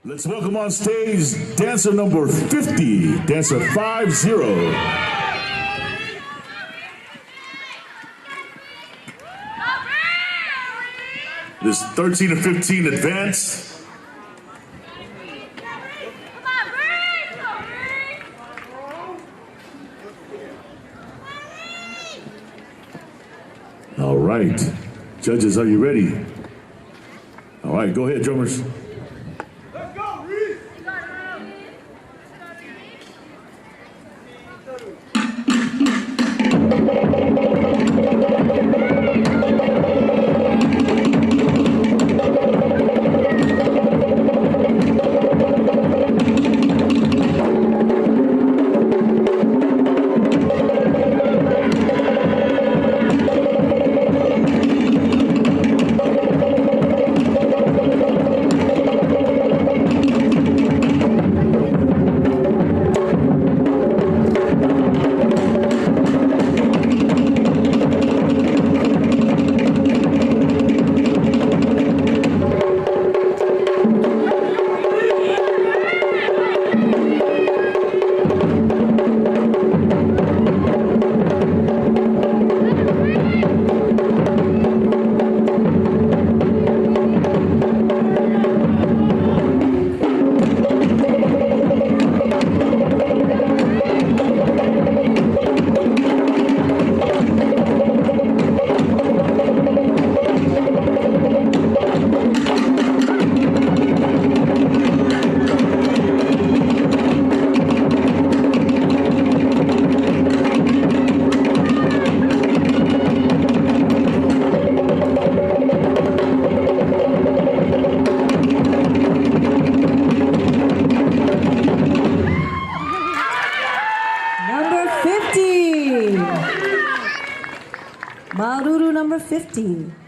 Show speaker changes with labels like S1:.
S1: Let's welcome on stage dancer number 50, dancer 50. This 13 and 15 advance. All right, judges, are you ready? All right, go ahead, drummers.
S2: Let's go, Reese!
S3: Maruru number 50.